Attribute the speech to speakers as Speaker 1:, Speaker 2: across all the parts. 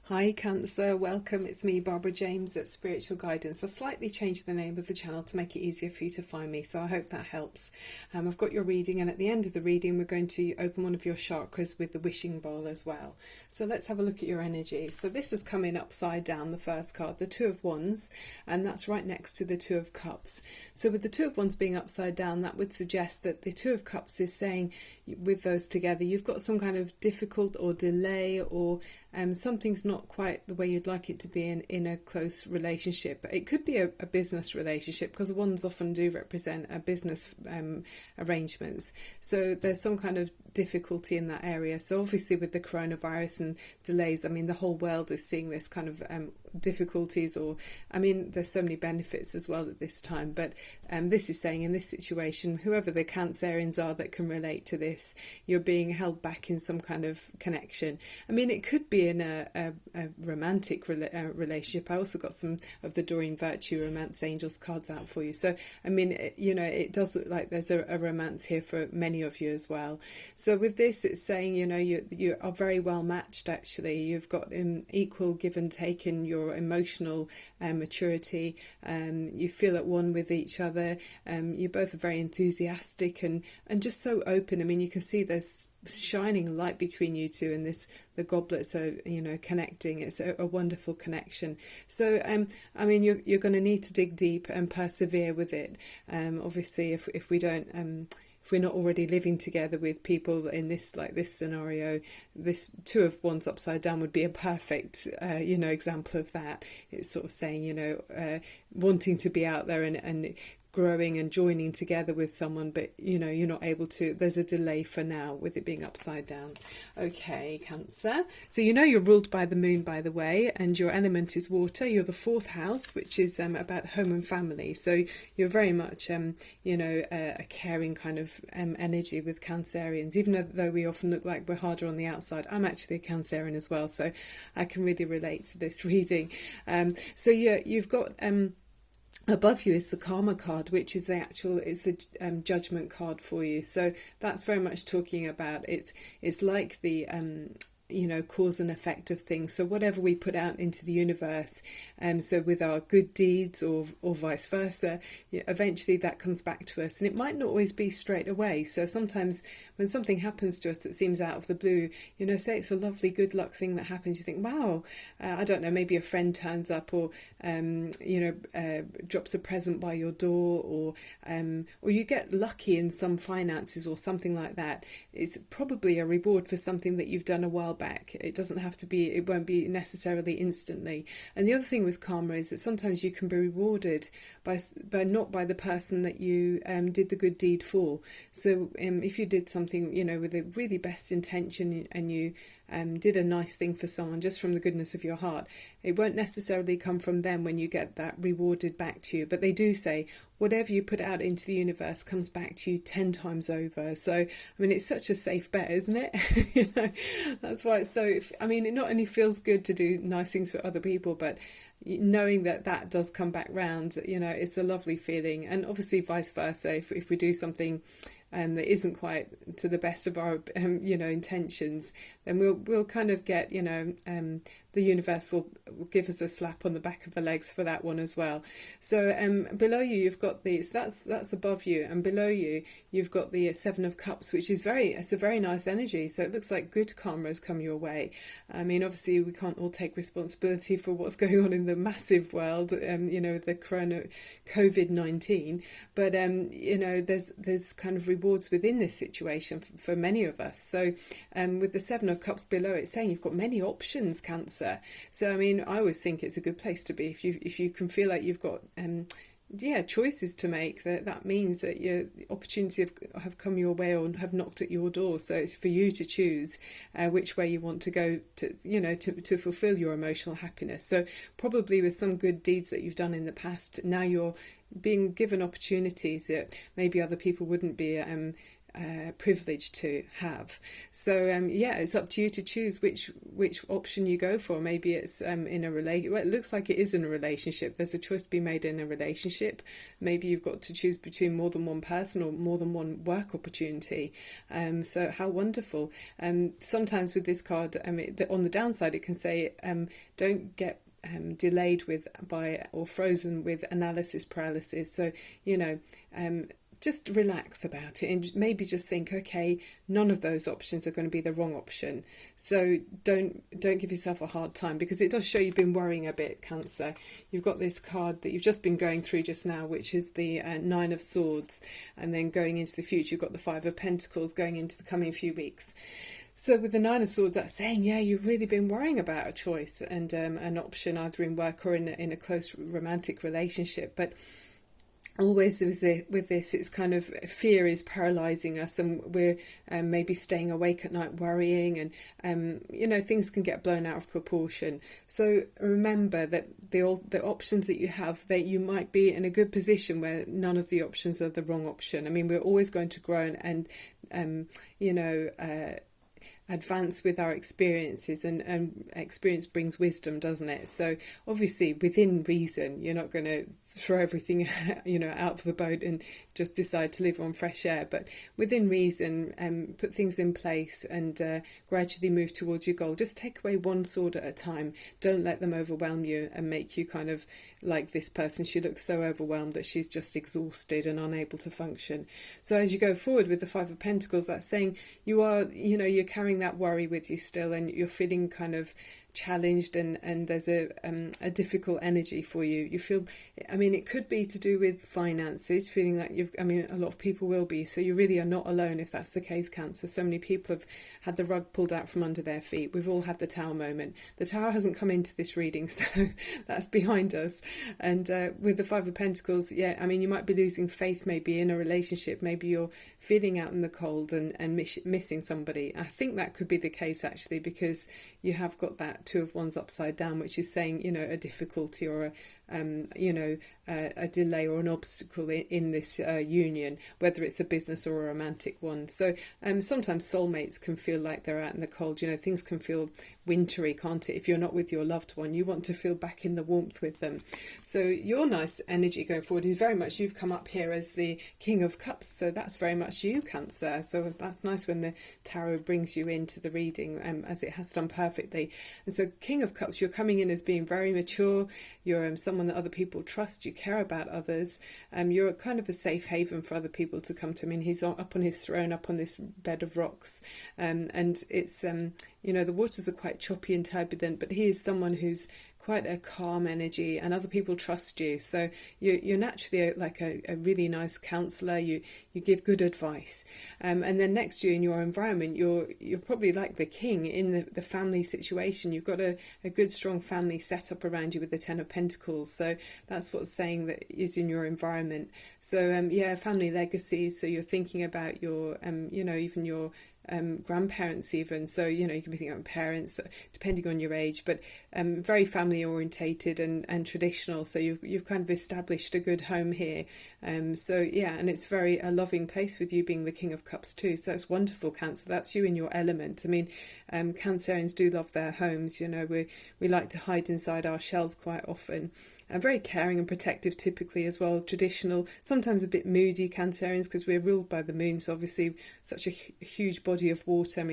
Speaker 1: Hi Cancer, welcome. It's me, Barbara James at Spiritual Guidance. I've slightly changed the name of the channel to make it easier for you to find me, so I hope that helps. I've got your reading, and at the end of the reading we're going to open one of your chakras with the wishing bowl as well. So let's have a look at your energy. So this is coming upside down, the first card, the Two of Wands, and that's right next to the Two of Cups. So with the Two of Wands being upside down, that would suggest that the Two of Cups is saying, with those together, you've got some kind of difficult or delay, or something's not quite the way you'd like it to be in a close relationship. It could be a business relationship, because wands often do represent a business arrangements. So there's some kind of difficulty in that area. So obviously with the coronavirus and delays, I mean, the whole world is seeing this kind of difficulties, or I mean, there's so many benefits as well at this time, but this is saying in this situation, whoever the Cancerians are that can relate to this, you're being held back in some kind of connection. I mean, it could be in a romantic relationship. I also got some of the Doreen Virtue Romance Angels cards out for you. So I mean, it does look like there's a romance here for many of you as well. So with this, it's saying, you are very well matched. Actually, you've got equal give and take in your emotional maturity. You feel at one with each other. You both are very enthusiastic and just so open. I mean, you can see there's shining light between you two, and the goblets are connecting. It's a wonderful connection. So I mean, you're going to need to dig deep and persevere with it. Obviously, if we don't if we're not already living together with people in this scenario, this Two of Wands upside down would be a perfect example of that. It's sort of saying, wanting to be out there and growing and joining together with someone, but you're not able to. There's a delay for now with it being upside down. Okay, Cancer, so you're ruled by the moon, by the way, and your element is water. You're the fourth house, which is about home and family, so you're very much a caring kind of energy with Cancerians, even though we often look like we're harder on the outside. I'm actually a Cancerian as well, so I can really relate to this reading. So you've got above you is the Karma card, which is it's a judgment card for you. So that's very much talking about it's like the cause and effect of things. So whatever we put out into the universe, so with our good deeds or vice versa, eventually that comes back to us, and it might not always be straight away. So sometimes when something happens to us that seems out of the blue, say it's a lovely good luck thing that happens, you think, wow, I don't know, maybe a friend turns up, or drops a present by your door, or you get lucky in some finances or something like that. It's probably a reward for something that you've done a while back. It won't be necessarily instantly. And the other thing with karma is that sometimes you can be rewarded by not by the person that you did the good deed for. So if you did something with the really best intention, and you did a nice thing for someone just from the goodness of your heart, it won't necessarily come from them when you get that rewarded back to you. But they do say whatever you put out into the universe comes back to you 10 times over. So I mean, it's such a safe bet, isn't it? That's why it's so, I mean, it not only feels good to do nice things for other people, but knowing that does come back round, it's a lovely feeling. And obviously vice versa, if we do something that isn't quite to the best of our intentions, then we'll kind of get the universe will give us a slap on the back of the legs for that one as well. So below you you've got that's above you, and below you you've got the Seven of Cups, which is it's a very nice energy. So it looks like good karma has come your way. I mean, obviously we can't all take responsibility for what's going on in the massive world, with the COVID-19, but there's kind of rewards within this situation for many of us. So with the Seven of Cups below, it's saying you've got many options, Cancer. So I mean, I always think it's a good place to be if you can feel like you've got choices to make. That means that your opportunities have come your way or have knocked at your door. So it's for you to choose which way you want to go to fulfill your emotional happiness. So probably with some good deeds that you've done in the past, now you're being given opportunities that maybe other people wouldn't be privilege to have. So yeah, it's up to you to choose which option you go for. Maybe it's in a relation. Well, it looks like it is in a relationship. There's a choice to be made in a relationship. Maybe you've got to choose between more than one person or more than one work opportunity. So how wonderful. Sometimes with this card, on the downside, it can say don't get delayed or frozen with analysis paralysis. So just relax about it and maybe just think, okay, none of those options are going to be the wrong option. So don't give yourself a hard time, because it does show you've been worrying a bit, Cancer. You've got this card that you've just been going through just now, which is the Nine of Swords, and then going into the future you've got the Five of Pentacles going into the coming few weeks. So with the Nine of Swords, that's saying, yeah, you've really been worrying about a choice and an option either in work or in a close romantic relationship. But always with this, it's kind of fear is paralysing us, and we're maybe staying awake at night worrying, and things can get blown out of proportion. So remember that the options that you have, that you might be in a good position where none of the options are the wrong option. I mean, we're always going to grow and advance with our experiences, and experience brings wisdom, doesn't it? So obviously within reason, you're not going to throw everything out of the boat and just decide to live on fresh air, but within reason, put things in place and gradually move towards your goal. Just take away one sword at a time. Don't let them overwhelm you and make you kind of like this person. She looks so overwhelmed that she's just exhausted and unable to function. So as you go forward with the Five of Pentacles, that's saying you're carrying that worry with you still, and you're feeling kind of challenged, and there's a difficult energy for you. You feel, it could be to do with finances, feeling like a lot of people will be, so you really are not alone if that's the case, Cancer. So many people have had the rug pulled out from under their feet. We've all had the Tower moment. The Tower hasn't come into this reading, so that's behind us. And with the Five of Pentacles, you might be losing faith maybe in a relationship. Maybe you're feeling out in the cold and missing somebody. I think that could be the case actually, because you have got that Two of Wands upside down, which is saying a difficulty or a delay or an obstacle in this union, whether it's a business or a romantic one. So sometimes soulmates can feel like they're out in the cold. Things can feel wintry, can't it? If you're not with your loved one, you want to feel back in the warmth with them. So your nice energy going forward is very much, you've come up here as the King of Cups, so that's very much you, Cancer. So that's nice when the tarot brings you into the reading, as it has done perfectly. And so King of Cups, you're coming in as being very mature. You're someone that other people trust. You care about others. You're kind of a safe haven for other people to come to him. He's up on his throne, up on this bed of rocks, and it's the waters are quite choppy and turbulent, but he is someone who's quite a calm energy, and other people trust you. So you're naturally a really nice counsellor. You give good advice, and then next to you in your environment, you're probably like the king in the family situation. You've got a good strong family set up around you with the Ten of Pentacles. So that's what's saying that is in your environment. So family legacy. So you're thinking about your even your grandparents even. So you can be thinking about parents depending on your age, but very family orientated and traditional. So you've kind of established a good home here. And it's very a loving place with you being the King of Cups too. So it's wonderful, Cancer. That's you in your element. Cancerians do love their homes. We like to hide inside our shells quite often. Very caring and protective typically as well, traditional, sometimes a bit moody Cancerians, because we're ruled by the moon, so obviously such a huge body of water.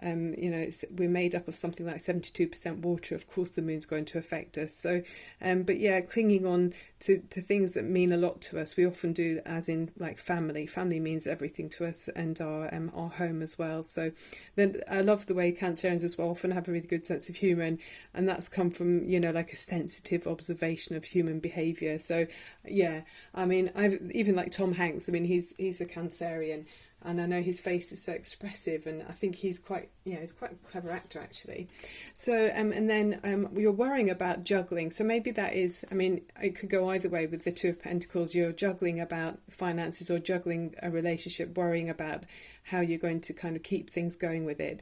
Speaker 1: We're made up of something like 72% water. Of course the moon's going to affect us. So clinging on to things that mean a lot to us, we often do, as in like family means everything to us, and our home as well. So then I love the way Cancerians as well often have a really good sense of humour, and that's come from a sensitive observation of human behaviour. So I've even like Tom Hanks. He's a Cancerian, and I know his face is so expressive, and I think he's quite a clever actor actually. So and then you're worrying about juggling. So maybe that is, it could go either way with the Two of Pentacles. You're juggling about finances or juggling a relationship, worrying about how you're going to kind of keep things going with it.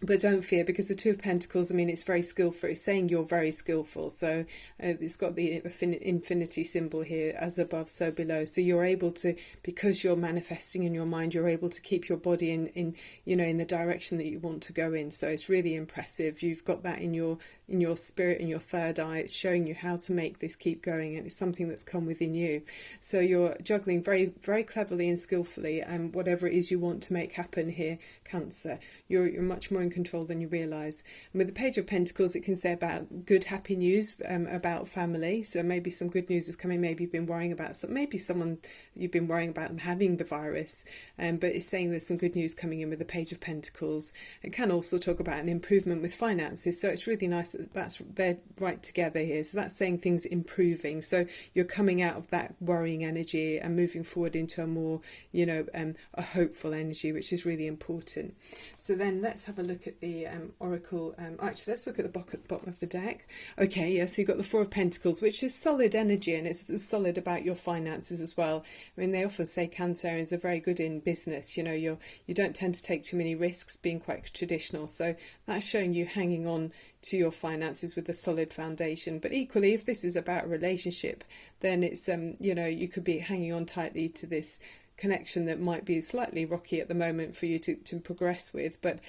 Speaker 1: But don't fear, because the Two of Pentacles, I mean, it's very skillful. It's saying you're very skillful. So it's got the infinity symbol here, as above, so below. So you're able to, because you're manifesting in your mind, you're able to keep your body in in the direction that you want to go in. So it's really impressive. You've got that in your spirit, in your third eye. It's showing you how to make this keep going, and it's something that's come within you. So you're juggling very, very cleverly and skillfully, and whatever it is you want to make happen here, Cancer, you're much more in control than you realise. And with the Page of Pentacles, it can say about good, happy news about family. So maybe some good news is coming. Maybe you've been worrying about maybe someone you've been worrying about them having the virus, but it's saying there's some good news coming in with the Page of Pentacles. It can also talk about an improvement with finances. So it's really nice that they're right together here. So that's saying things improving. So you're coming out of that worrying energy and moving forward into a more, a hopeful energy, which is really important. So then let's have a look at the oracle. Actually, let's look at the bottom of the deck. Okay, yeah, so you've got the Four of Pentacles, which is solid energy, and it's solid about your finances as well. I mean, they often say Cancerians are very good in business. You don't tend to take too many risks, being quite traditional. So that's showing you hanging on to your finances with a solid foundation. But equally, if this is about a relationship, then it's you could be hanging on tightly to this connection that might be slightly rocky at the moment for you to progress with, but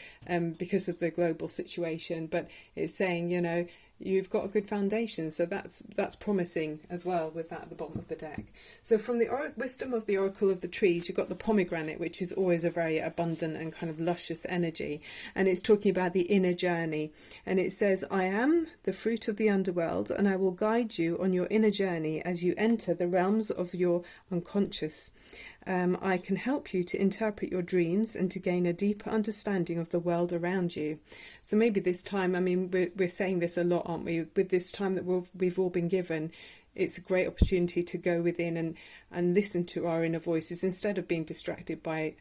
Speaker 1: because of the global situation. But it's saying you've got a good foundation, so that's promising as well, with that at the bottom of the deck. So from the wisdom of the Oracle of the Trees, you've got the pomegranate, which is always a very abundant and kind of luscious energy, and it's talking about the inner journey. And it says, I am the fruit of the underworld, and I will guide you on your inner journey as you enter the realms of your unconscious. I can help you to interpret your dreams and to gain a deeper understanding of the world around you. So maybe this time, I mean, we're saying this a lot, aren't we? With this time that we've all been given, it's a great opportunity to go within and listen to our inner voices instead of being distracted by,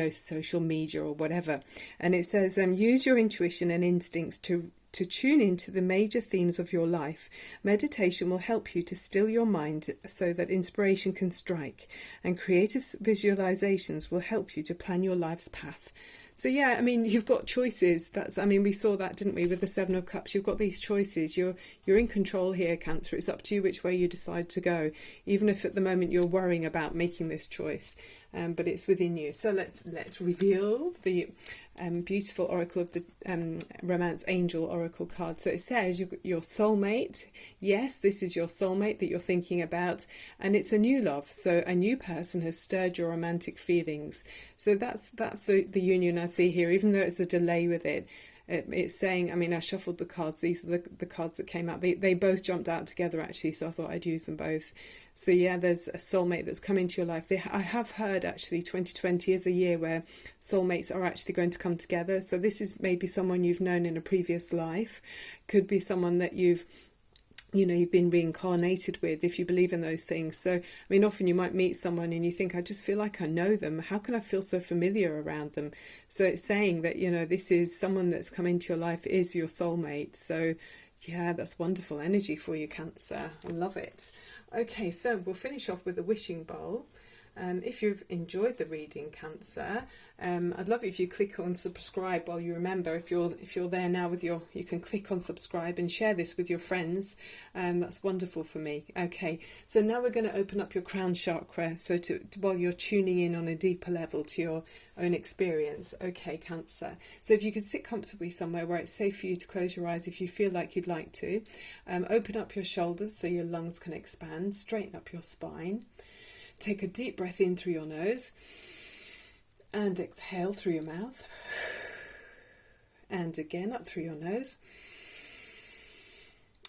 Speaker 1: social media or whatever. And it says, use your intuition and instincts to tune into the major themes of your life. Meditation will help you to still your mind so that inspiration can strike, and creative visualizations will help you to plan your life's path. So yeah, I mean, you've got choices. We saw that, didn't we, with the Seven of Cups? You've got these choices. You're in control here, Cancer. It's up to you which way you decide to go, even if at the moment you're worrying about making this choice. But it's within you. So let's reveal the beautiful Oracle of the Romance Angel Oracle card. So it says your soulmate. Yes, this is your soulmate that you're thinking about, and it's a new love. So a new person has stirred your romantic feelings. So that's the union I see here, even though it's a delay with it. It's saying, I mean, I shuffled the cards. These are the cards that came out. They both jumped out together, actually, so I thought I'd use them both. So yeah, there's a soulmate that's come into your life. I have heard, actually, 2020 is a year where soulmates are actually going to come together. So this is maybe someone you've known in a previous life. Could be someone that you've been reincarnated with, if you believe in those things. So, I mean, often you might meet someone and you think, I just feel like I know them. How can I feel so familiar around them? So it's saying that, this is someone that's come into your life, is your soulmate. So yeah, that's wonderful energy for you, Cancer. I love it. Okay, so we'll finish off with a wishing bowl. If you've enjoyed the reading, Cancer, I'd love it if you click on subscribe while you remember. If you're there now you can click on subscribe and share this with your friends. That's wonderful for me. Okay, so now we're going to open up your crown chakra. So while you're tuning in on a deeper level to your own experience. Okay, Cancer. So if you could sit comfortably somewhere where it's safe for you to close your eyes if you feel like you'd like to. Open up your shoulders so your lungs can expand. Straighten up your spine. Take a deep breath in through your nose and exhale through your mouth. And again up through your nose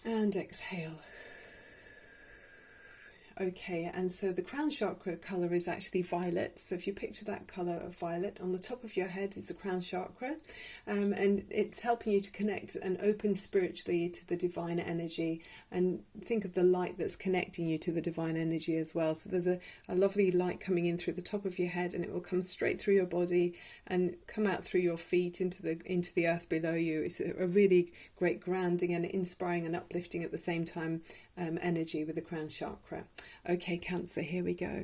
Speaker 1: and exhale. Okay, and so the crown chakra colour is actually violet. So if you picture that colour of violet, on the top of your head is the crown chakra, and it's helping you to connect and open spiritually to the divine energy, and think of the light that's connecting you to the divine energy as well. So there's a lovely light coming in through the top of your head, and it will come straight through your body and come out through your feet into the earth below you. It's a really great grounding and inspiring and uplifting at the same time energy with the crown chakra. Okay, Cancer, here we go.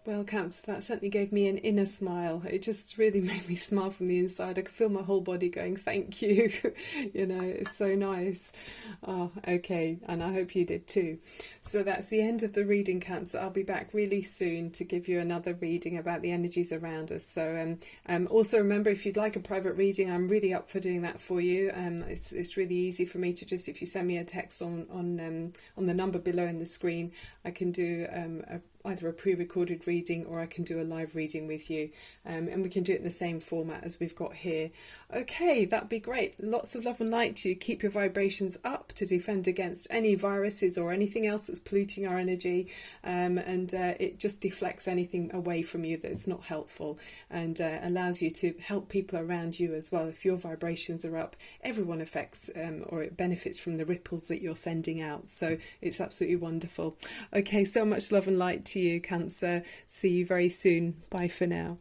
Speaker 1: Well, Cancer, that certainly gave me an inner smile. It just really made me smile from the inside. I could feel my whole body going, thank you. You know, it's so nice. Oh, okay. And I hope you did too. So that's the end of the reading, Cancer. I'll be back really soon to give you another reading about the energies around us. So also remember, if you'd like a private reading, I'm really up for doing that for you. It's really easy for me to just, if you send me a text on the number below in the screen, I can do either a pre-recorded reading or I can do a live reading with you, and we can do it in the same format as we've got here. Okay, that'd be great. Lots of love and light to you. Keep your vibrations up to defend against any viruses or anything else that's polluting our energy, and it just deflects anything away from you that's not helpful, and allows you to help people around you as well. If your vibrations are up, everyone affects or it benefits from the ripples that you're sending out, so it's absolutely wonderful. Okay, so much love and light to you, Cancer. See you very soon. Bye for now.